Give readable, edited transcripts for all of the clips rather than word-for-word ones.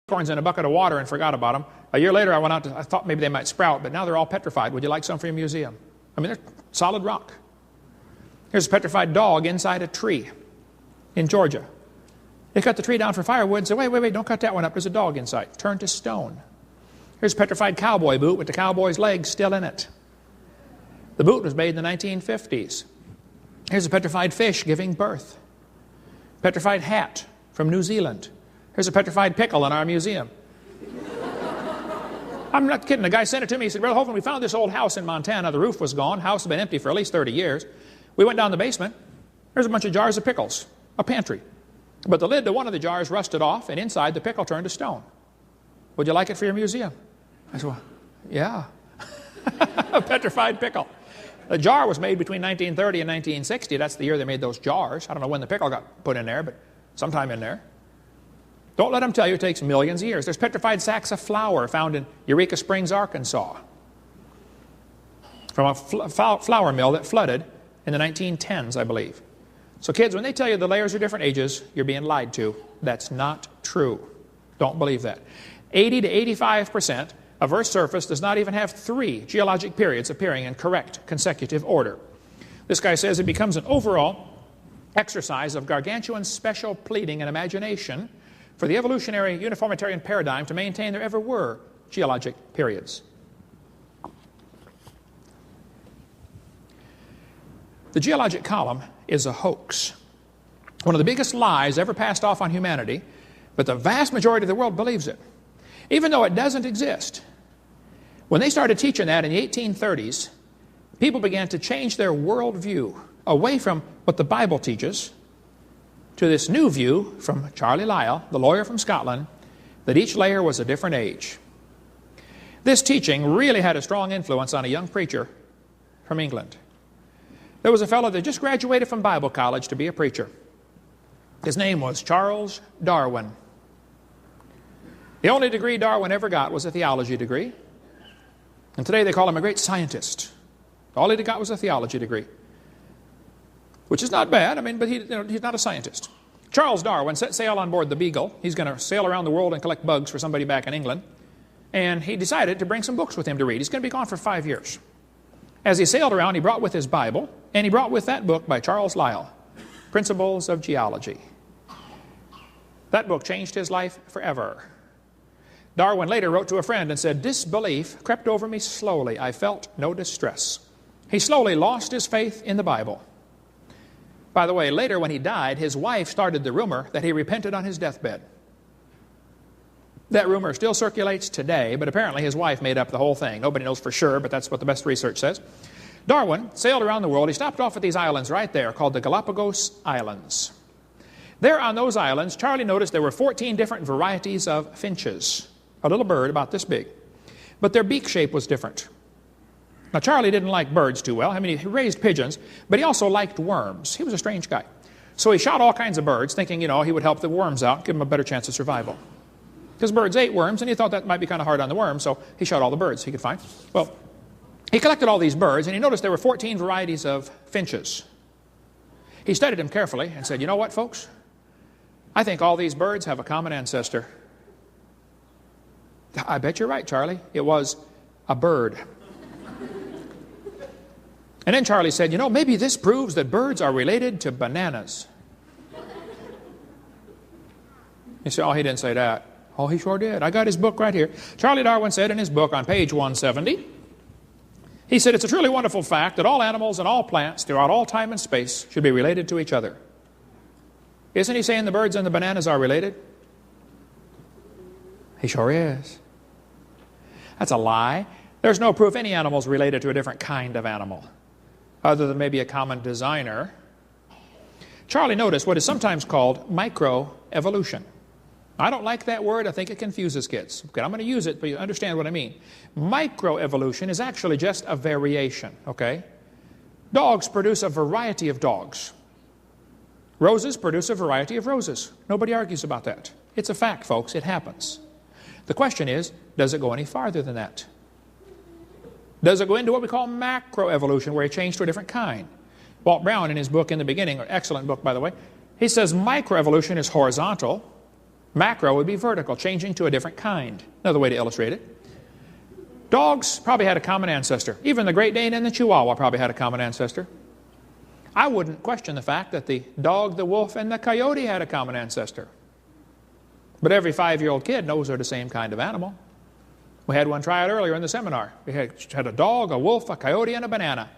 acorns in a bucket of water and forgot about them. A year later, I thought maybe they might sprout, but now they're all petrified. Would you like some for your museum? I mean, they're solid rock. Here's a petrified dog inside a tree in Georgia. They cut the tree down for firewood and said, wait, don't cut that one up. There's a dog inside. Turned to stone. Here's a petrified cowboy boot with the cowboy's legs still in it. The boot was made in the 1950s. Here's a petrified fish giving birth. Petrified hat from New Zealand. Here's a petrified pickle in our museum. I'm not kidding. The guy sent it to me. He said, Brother Hovind, we found this old house in Montana. The roof was gone. House had been empty for at least 30 years. We went down the basement. There's a bunch of jars of pickles, a pantry. But the lid to one of the jars rusted off, and inside the pickle turned to stone. Would you like it for your museum? I said, well, yeah. A petrified pickle. The jar was made between 1930 and 1960. That's the year they made those jars. I don't know when the pickle got put in there, but sometime in there. Don't let them tell you it takes millions of years. There's petrified sacks of flour found in Eureka Springs, Arkansas, from a flour mill that flooded in the 1910s, I believe. So kids, when they tell you the layers are different ages, you're being lied to. That's not true. Don't believe that. 80 to 85% of Earth's surface does not even have 3 geologic periods appearing in correct consecutive order. This guy says it becomes an overall exercise of gargantuan special pleading and imagination for the evolutionary uniformitarian paradigm to maintain there ever were geologic periods. The geologic column is a hoax. One of the biggest lies ever passed off on humanity, but the vast majority of the world believes it. Even though it doesn't exist. When they started teaching that in the 1830s, people began to change their worldview away from what the Bible teaches to this new view from Charlie Lyell, the lawyer from Scotland, that each layer was a different age. This teaching really had a strong influence on a young preacher from England. There was a fellow that just graduated from Bible college to be a preacher. His name was Charles Darwin. The only degree Darwin ever got was a theology degree. And today they call him a great scientist. All he got was a theology degree. Which is not bad, but he's not a scientist. Charles Darwin set sail on board the Beagle. He's going to sail around the world and collect bugs for somebody back in England. And he decided to bring some books with him to read. He's going to be gone for 5 years. As he sailed around, he brought with his Bible, and he brought with that book by Charles Lyell, Principles of Geology. That book changed his life forever. Darwin later wrote to a friend and said, disbelief crept over me slowly. I felt no distress. He slowly lost his faith in the Bible. By the way, later when he died, his wife started the rumor that he repented on his deathbed. That rumor still circulates today, but apparently his wife made up the whole thing. Nobody knows for sure, but that's what the best research says. Darwin sailed around the world. He stopped off at these islands right there called the Galapagos Islands. There on those islands, Charlie noticed there were 14 different varieties of finches, a little bird about this big. But their beak shape was different. Now, Charlie didn't like birds too well. He raised pigeons, but he also liked worms. He was a strange guy. So he shot all kinds of birds, thinking, he would help the worms out, give them a better chance of survival. Because birds ate worms, and he thought that might be kind of hard on the worms, so he shot all the birds he could find. Well, he collected all these birds, and he noticed there were 14 varieties of finches. He studied them carefully and said, you know what, folks? I think all these birds have a common ancestor. I bet you're right, Charlie. It was a bird. And then Charlie said, maybe this proves that birds are related to bananas. You say, oh, he didn't say that. Oh, he sure did. I got his book right here. Charlie Darwin said in his book on page 170, he said, it's a truly wonderful fact that all animals and all plants throughout all time and space should be related to each other. Isn't he saying the birds and the bananas are related? He sure is. That's a lie. There's no proof any animal is related to a different kind of animal, other than maybe a common designer. Charlie noticed what is sometimes called microevolution. I don't like that word. I think it confuses kids. Okay, I'm going to use it, but you understand what I mean. Microevolution is actually just a variation, okay? Dogs produce a variety of dogs. Roses produce a variety of roses. Nobody argues about that. It's a fact, folks. It happens. The question is, does it go any farther than that? Does it go into what we call macroevolution, where he changed to a different kind? Walt Brown, in his book In the Beginning, an excellent book, by the way, he says microevolution is horizontal, Macro would be vertical, changing to a different kind. Another way to illustrate it. Dogs probably had a common ancestor. Even the Great Dane and the Chihuahua probably had a common ancestor. I wouldn't question the fact that the dog, the wolf, and the coyote had a common ancestor. But every 5-year-old kid knows they're the same kind of animal. We had one try out earlier in the seminar. We had a dog, a wolf, a coyote, and a banana.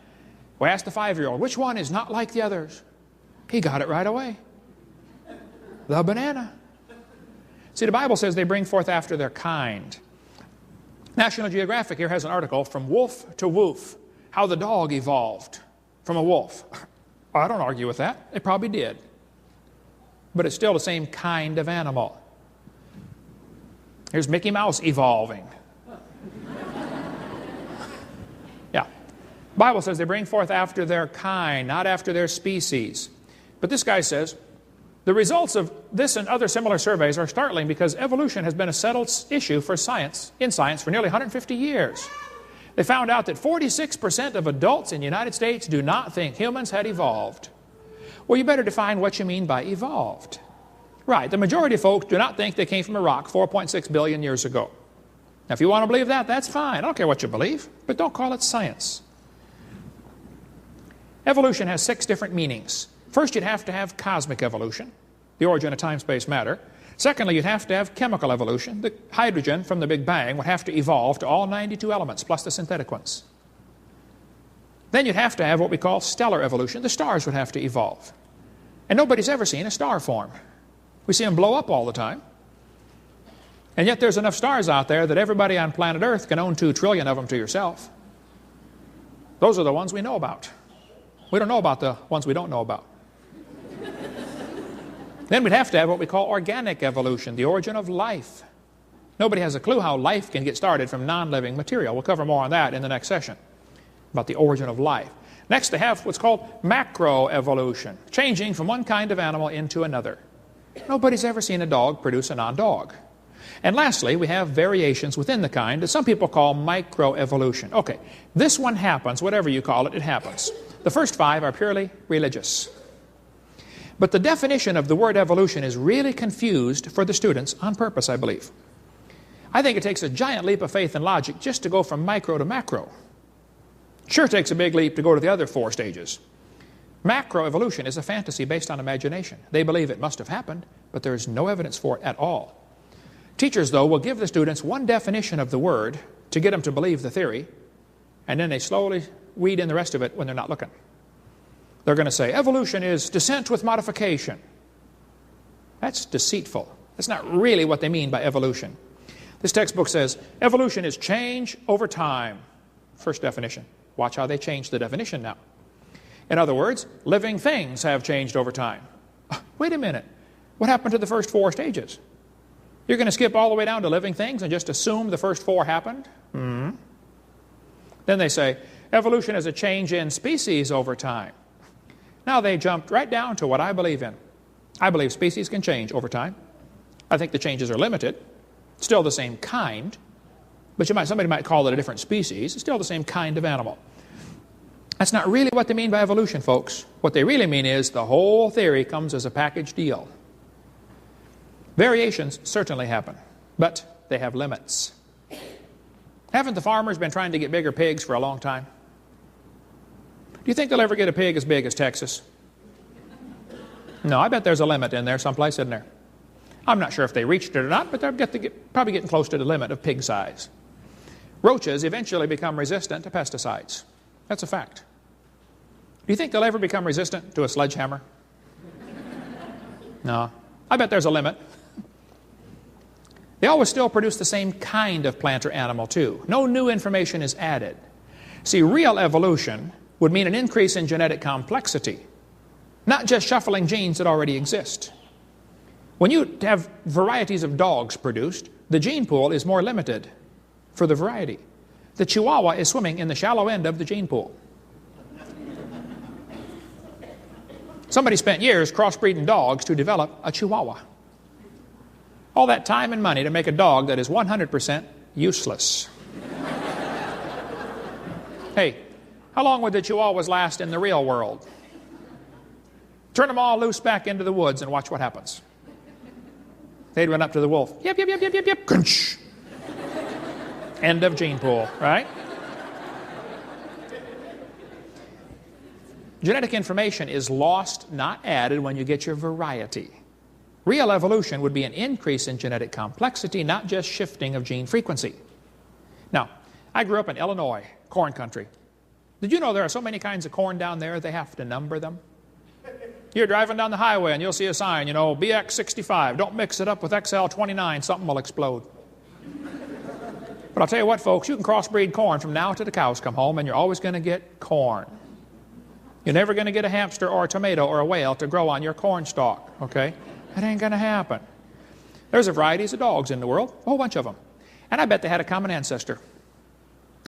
We asked the 5-year-old, which one is not like the others? He got it right away. The banana. See, the Bible says they bring forth after their kind. National Geographic here has an article, From Wolf to Woof, how the dog evolved from a wolf. I don't argue with that. It probably did. But it's still the same kind of animal. Here's Mickey Mouse evolving. Yeah. The Bible says they bring forth after their kind, not after their species. But this guy says, the results of this and other similar surveys are startling because evolution has been a settled issue in science for nearly 150 years. They found out that 46% of adults in the United States do not think humans had evolved. Well, you better define what you mean by evolved. Right, the majority of folks do not think they came from a rock 4.6 billion years ago. Now, if you want to believe that, that's fine. I don't care what you believe, but don't call it science. Evolution has 6 different meanings. First, you'd have to have cosmic evolution, the origin of time, space, matter. Secondly, you'd have to have chemical evolution. The hydrogen from the Big Bang would have to evolve to all 92 elements, plus the synthetic ones. Then you'd have to have what we call stellar evolution. The stars would have to evolve. And nobody's ever seen a star form. We see them blow up all the time. And yet there's enough stars out there that everybody on planet Earth can own 2 trillion of them to yourself. Those are the ones we know about. We don't know about the ones we don't know about. Then we'd have to have what we call organic evolution, the origin of life. Nobody has a clue how life can get started from non-living material. We'll cover more on that in the next session, about the origin of life. Next, they have what's called macroevolution, changing from one kind of animal into another. Nobody's ever seen a dog produce a non-dog. And lastly, we have variations within the kind that some people call microevolution. Okay, this one happens, whatever you call it, it happens. The first 5 are purely religious. But the definition of the word evolution is really confused for the students on purpose, I believe. I think it takes a giant leap of faith and logic just to go from micro to macro. Sure takes a big leap to go to the other 4 stages. Macroevolution is a fantasy based on imagination. They believe it must have happened, but there is no evidence for it at all. Teachers, though, will give the students one definition of the word to get them to believe the theory, and then they slowly weed in the rest of it when they're not looking. They're going to say, evolution is descent with modification. That's deceitful. That's not really what they mean by evolution. This textbook says, evolution is change over time. First definition. Watch how they change the definition now. In other words, living things have changed over time. Wait a minute. What happened to the first 4 stages? You're going to skip all the way down to living things and just assume the first 4 happened? Then they say, evolution is a change in species over time. Now they jumped right down to what I believe in. I believe species can change over time. I think the changes are limited. Still the same kind, but somebody might call it a different species. It's still the same kind of animal. That's not really what they mean by evolution, folks. What they really mean is the whole theory comes as a package deal. Variations certainly happen, but they have limits. Haven't the farmers been trying to get bigger pigs for a long time? Do you think they'll ever get a pig as big as Texas? No, I bet there's a limit in there someplace, isn't there? I'm not sure if they reached it or not, but they're probably getting close to the limit of pig size. Roaches eventually become resistant to pesticides. That's a fact. Do you think they'll ever become resistant to a sledgehammer? No. I bet there's a limit. They always still produce the same kind of plant or animal, too. No new information is added. See, real evolution would mean an increase in genetic complexity, not just shuffling genes that already exist. When you have varieties of dogs produced, the gene pool is more limited for the variety. The Chihuahua is swimming in the shallow end of the gene pool. Somebody spent years crossbreeding dogs to develop a Chihuahua. All that time and money to make a dog that is 100% useless. Hey, how long would the Chihuahuas last in the real world? Turn them all loose back into the woods and watch what happens. They'd run up to the wolf. Yip, yip, yip, yip, yip, yip. Crunch. End of gene pool, right? Genetic information is lost, not added, when you get your variety. Real evolution would be an increase in genetic complexity, not just shifting of gene frequency. Now, I grew up in Illinois, corn country. Did you know there are so many kinds of corn down there, they have to number them? You're driving down the highway and you'll see a sign, you know, BX65, don't mix it up with XL29, something will explode. But I'll tell you what, folks, you can crossbreed corn from now to the cows come home, and you're always going to get corn. You're never going to get a hamster or a tomato or a whale to grow on your corn stalk, okay? That ain't going to happen. There's a varieties of dogs in the world, a whole bunch of them. And I bet they had a common ancestor.